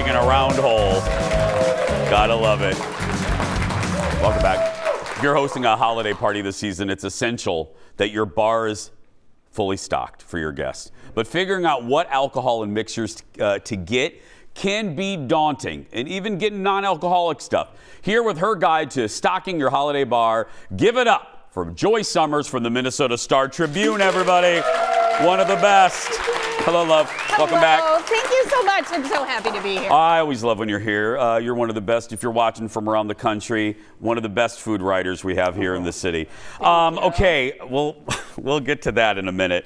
digging a round hole. Gotta love it. Welcome back. If you're hosting a holiday party this season, it's essential that your bar is fully stocked for your guests. But figuring out what alcohol and mixers to get can be daunting, and even getting non-alcoholic stuff. Here with her guide to stocking your holiday bar, give it up for Joy Summers from the Minnesota Star Tribune, everybody. One of the best. Hello, love. Hello. Welcome back. Thank you so much. I'm so happy to be here. I always love when you're here. You're one of the best, if you're watching from around the country, one of the best food writers we have here in the city. Okay, we'll get to that in a minute.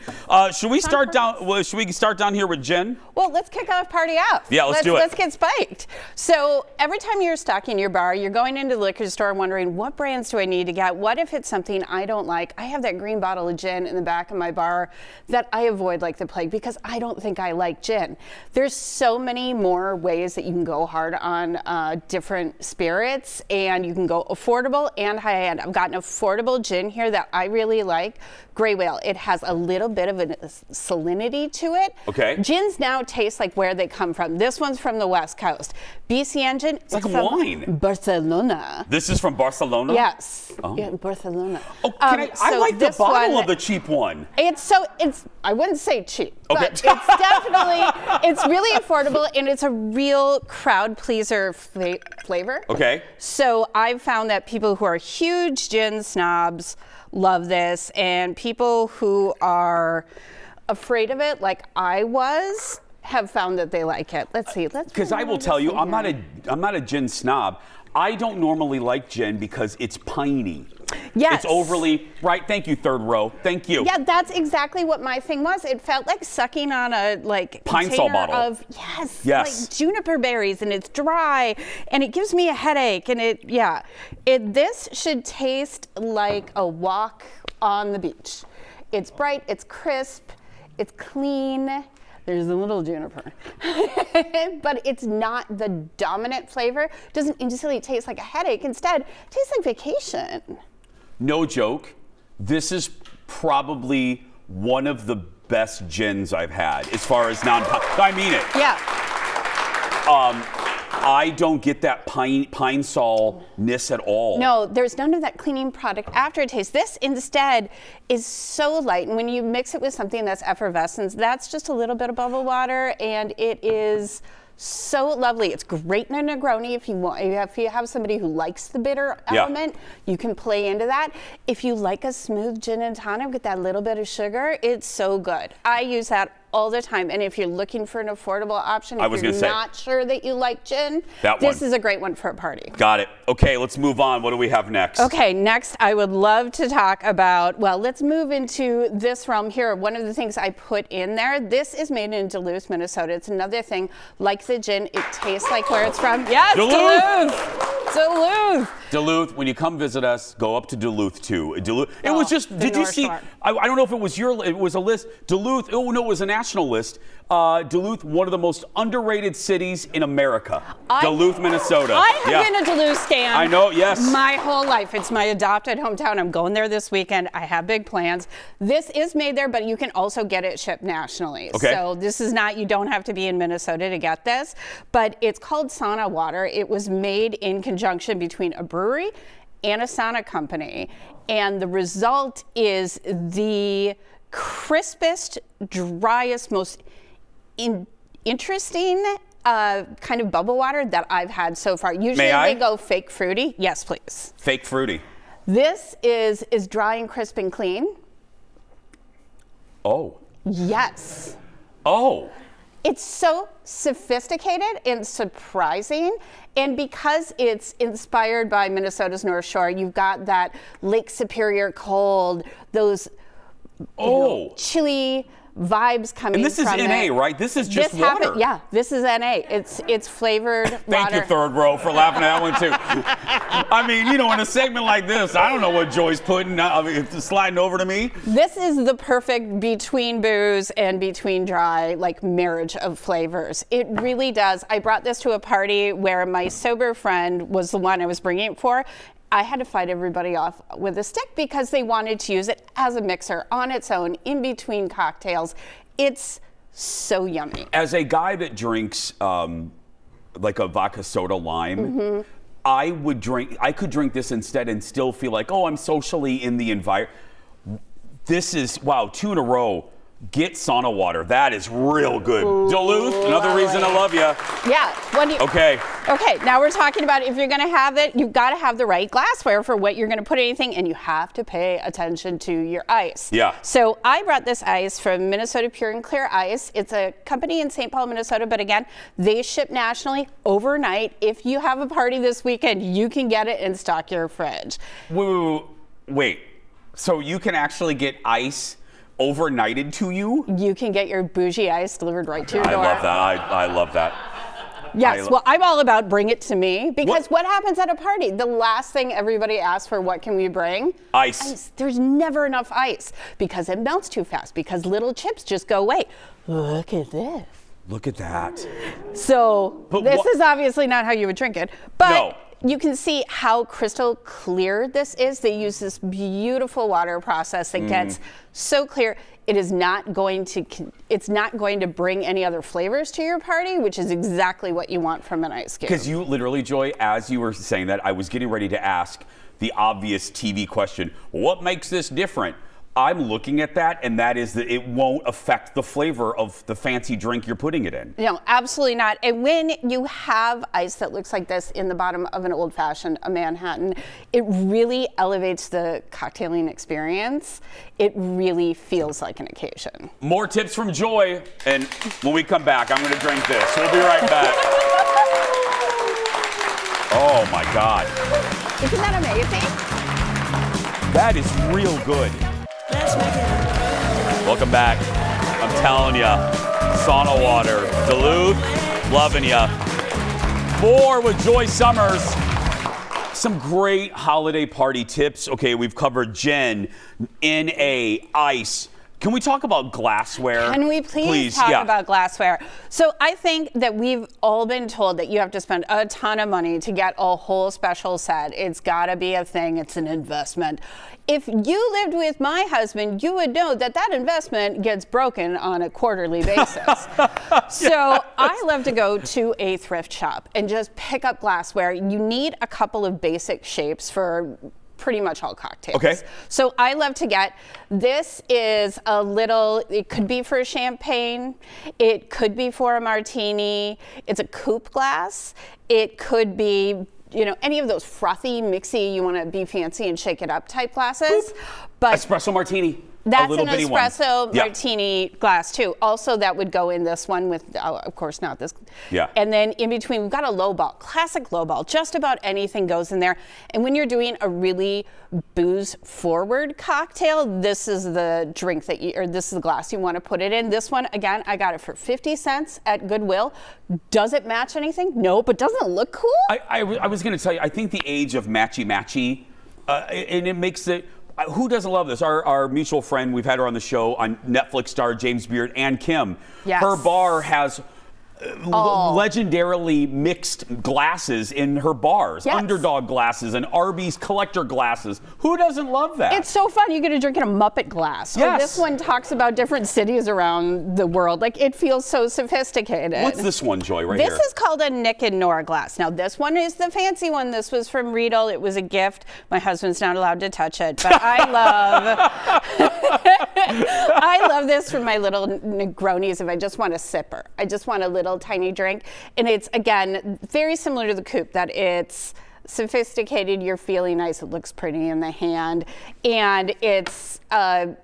Should we start down here with Jen? Well, let's kick off party off. Yeah, let's do it. Let's get spiked. So every time you're stocking your bar, you're going into the liquor store wondering, what brands do I need to get? What if it's something I don't like? I have that green bottle of gin in the back of my bar that I avoid like the plague because I don't think I like gin. There's so many more ways that you can go hard on different spirits, and you can go affordable and high-end. I've got an affordable gin here that I really like, Gray Whale. It has a little bit of a salinity to it. Okay. Gins now taste like where they come from. This one's from the West Coast. BC Engine. It's like wine. Barcelona. This is from Barcelona? Yes. Oh. Yeah, Barcelona. Oh, I like the bottle of the cheap one. I wouldn't say cheap, okay. but it's really affordable, and it's a real crowd pleaser flavor. Okay. So I've found that people who are huge gin snobs love this, and people who are afraid of it, like I was, have found that they like it. Let's see. Because I will tell you, I'm not a gin snob. I don't normally like gin because it's piney. Yes. It's overly, right? Thank you, third row. Thank you. Yeah, that's exactly what my thing was. It felt like sucking on a Pine Sol bottle of like juniper berries, and it's dry, and it gives me a headache. And this should taste like a walk on the beach. It's bright, it's crisp, it's clean. There's a little juniper, but it's not the dominant flavor. It doesn't instantly taste like a headache. Instead, it tastes like vacation. No joke. This is probably one of the best gins I've had as far as I mean it. Yeah. I don't get that pine sol-ness at all. No, there's none of that cleaning product aftertaste. This instead is so light, and when you mix it with something that's effervescent, that's just a little bit of bubble water, and it is so lovely. It's great in a Negroni if you have somebody who likes the bitter element, you can play into that. If you like a smooth gin and tonic with that little bit of sugar, it's so good. I use that all the time. And if you're looking for an affordable option, if you're not sure that you like gin, this is a great one for a party. Got it. Okay, let's move on. What do we have next? Okay, next I would love to talk about, well, let's move into this realm here. One of the things I put in there, this is made in Duluth, Minnesota. It's another thing, like the gin, it tastes like where it's from. Yes, Duluth. Duluth, when you come visit us, go up to Duluth too. Duluth. It was just, did you see, I don't know if it was a list. Duluth, it was a national list. Duluth, one of the most underrated cities in America. Duluth, Minnesota. I have been a Duluth stan. I know, yes. My whole life. It's my adopted hometown. I'm going there this weekend. I have big plans. This is made there, but you can also get it shipped nationally. Okay. So this is not, you don't have to be in Minnesota to get this, but it's called Sana Water. It was made in conjunction between a brewery and a sauna company. And the result is the crispest, driest, most interesting kind of bubble water that I've had so far. Usually they go fake fruity. Yes, please. Fake fruity. This is dry and crisp and clean. Oh. Yes. Oh. It's so sophisticated and surprising. And because it's inspired by Minnesota's North Shore, you've got that Lake Superior cold, those chili vibes coming from it. And this is NA, right? This is just water. This is NA. It's flavored water. Thank you, third row, for laughing at that one, too. I mean, in a segment like this, I don't know what Joy's putting. I mean, it's sliding over to me. This is the perfect between booze and between dry, marriage of flavors. It really does. I brought this to a party where my sober friend was the one I was bringing it for. I had to fight everybody off with a stick because they wanted to use it as a mixer on its own in between cocktails. It's so yummy. As a guy that drinks like a vodka soda lime, I could drink this instead and still feel like, oh, I'm socially in the environment. This is, wow, 2 in a row. Get sauna water. That is real good. Duluth, another reason I love you. Yeah. Okay. Okay, now we're talking about if you're going to have it, you've got to have the right glassware for what you're going to put anything, and you have to pay attention to your ice. Yeah. So I brought this ice from Minnesota Pure and Clear Ice. It's a company in St. Paul, Minnesota, but again, they ship nationally overnight. If you have a party this weekend, you can get it and stock your fridge. Wait. So you can actually get ice overnighted to you? You can get your bougie ice delivered right to your door. I love that. I love that. Yes, well, I'm all about bring it to me, because what happens at a party? The last thing everybody asks for, what can we bring? Ice. There's never enough ice because it melts too fast, because little chips just go away. Look at this. Look at that. So this is obviously not how you would drink it, but No. you can see how crystal clear this is. They use this beautiful water process that gets so clear. It is not going to, it's not going to bring any other flavors to your party, which is exactly what you want from an ice cube. Because you literally, Joy, as you were saying that, I was getting ready to ask the obvious TV question, what makes this different? I'm looking at that, and that is that it won't affect the flavor of the fancy drink you're putting it in. No, absolutely not. And when you have ice that looks like this in the bottom of an old fashioned, a Manhattan, it really elevates the cocktailing experience. It really feels like an occasion. More tips from Joy, and when we come back, I'm going to drink this. We'll be right back. Oh my God. Isn't that amazing? That is real good. Welcome back. I'm telling you, sauna water, Duluth, loving you. More with Joy Summers. Some great holiday party tips. Okay, we've covered Jen, NA, ice. Can we talk about glassware? Can we please talk about glassware? So I think that we've all been told that you have to spend a ton of money to get a whole special set. It's gotta be a thing, it's an investment. If you lived with my husband, you would know that that investment gets broken on a quarterly basis. So I love to go to a thrift shop and just pick up glassware. You need a couple of basic shapes for pretty much all cocktails. Okay. So I love to get, this is a little, it could be for a champagne, it could be for a martini, it's a coupe glass, it could be, you know, any of those frothy, mixy, you want to be fancy and shake it up type glasses. But espresso martini. that's an bitty espresso one. martini glass too. Also, that would go in this one with, of course, not this. Yeah. And then in between, we've got a low ball, classic low ball. Just about anything goes in there. And when you're doing a really booze-forward cocktail, this is the drink that you, or this is the glass you want to put it in. This one, again, I got it for 50 cents at Goodwill. Does it match anything? No, but doesn't it look cool? I was going to tell you, I think the age of matchy-matchy, and it makes it, who doesn't love this? Our mutual friend, we've had her on the show, on Netflix star James Beard, and Kim. Yes. Her bar has legendarily mixed glasses in her bars. Yes. Underdog glasses and Arby's collector glasses. Who doesn't love that? It's so fun. You get to drink in a Muppet glass. Yes. Or this one talks about different cities around the world. Like, it feels so sophisticated. What's this one, Joy, right This here? is called a Nick and Nora glass. Now, this one is the fancy one. This was from Riedel. It was a gift. My husband's not allowed to touch it, but I love I love this for my little Negronis if I just want a sipper. I just want a little tiny drink. And it's, again, very similar to the coupe, that it's sophisticated, you're feeling nice, it looks pretty in the hand, and it's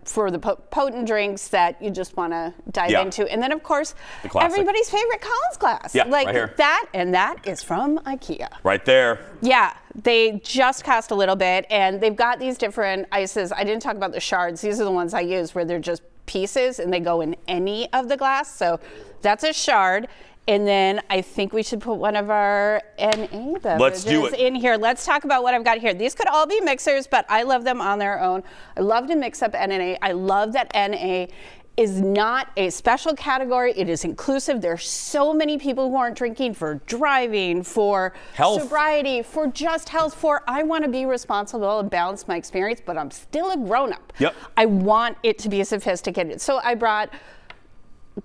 for the potent drinks that you just want to dive into. And then, of course, everybody's favorite Collins glass. Yeah, like right here. that, and that is from IKEA. Right there. Yeah, they just cost a little bit, and they've got these different ices. I didn't talk about the shards. These are the ones I use where they're just pieces and they go in any of the glass. So that's a shard. And then I think we should put one of our NA beverages in here. Let's talk about what I've got here. These could all be mixers, but I love them on their own. I love to mix up NA. I love that NA is not a special category. It is inclusive. There's so many people who aren't drinking for driving, for health, sobriety, for just health, for I want to be responsible and balance my experience, but I'm still a grown-up. Yep. I want it to be sophisticated. So I brought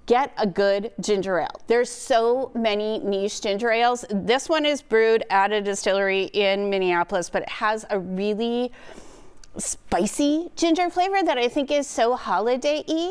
get a good ginger ale. There's so many niche ginger ales. This one is brewed at a distillery in Minneapolis, but it has a really spicy ginger flavor that I think is so holiday-y.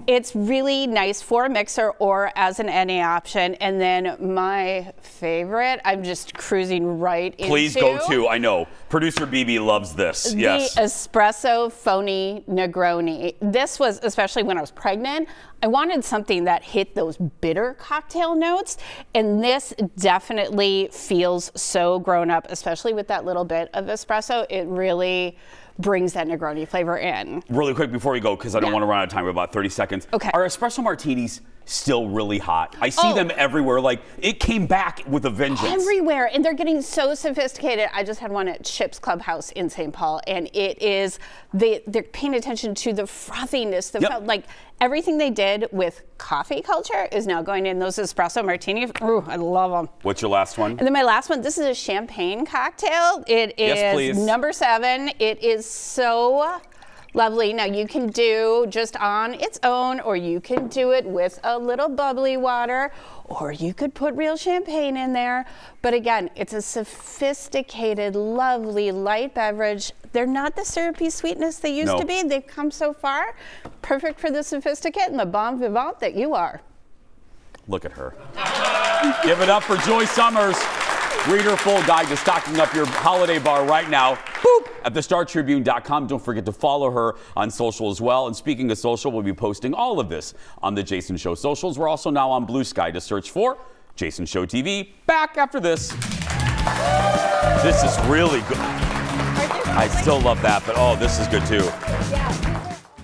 It's really nice for a mixer or as an NA option. And then my favorite, I'm just cruising right into. Please go to, I know, producer BB loves this. Yes. The Espresso Phony Negroni. This was, especially when I was pregnant, I wanted something that hit those bitter cocktail notes, and this definitely feels so grown up, especially with that little bit of espresso. It really brings that Negroni flavor in. Really quick before we go, because I don't want to run out of time, we have about 30 seconds. Okay. Are espresso martinis still really hot? I see them everywhere. Like, it came back with a vengeance. Everywhere, and they're getting so sophisticated. I just had one at Chip's Clubhouse in St. Paul, and it is, they're paying attention to the frothiness, like everything they did with coffee culture is now going in those espresso martinis. Ooh, I love them. What's your last one? And then my last one, this is a champagne cocktail. It is Yes, please. number 7. It is so lovely. Now you can do just on its own, or you can do it with a little bubbly water, or you could put real champagne in there. But again, it's a sophisticated, lovely, light beverage. They're not the syrupy sweetness they used to be. They've come so far. Perfect for the sophisticate and the bon vivant that you are. Look at her. Give it up for Joy Summers. Read her full guide to stocking up your holiday bar right now. Boop! At thestartribune.com. Don't forget to follow her on social as well. And speaking of social, we'll be posting all of this on the Jason Show socials. We're also now on Blue Sky to search for Jason Show TV. Back after this. This is really good. I still love that, but oh, this is good too.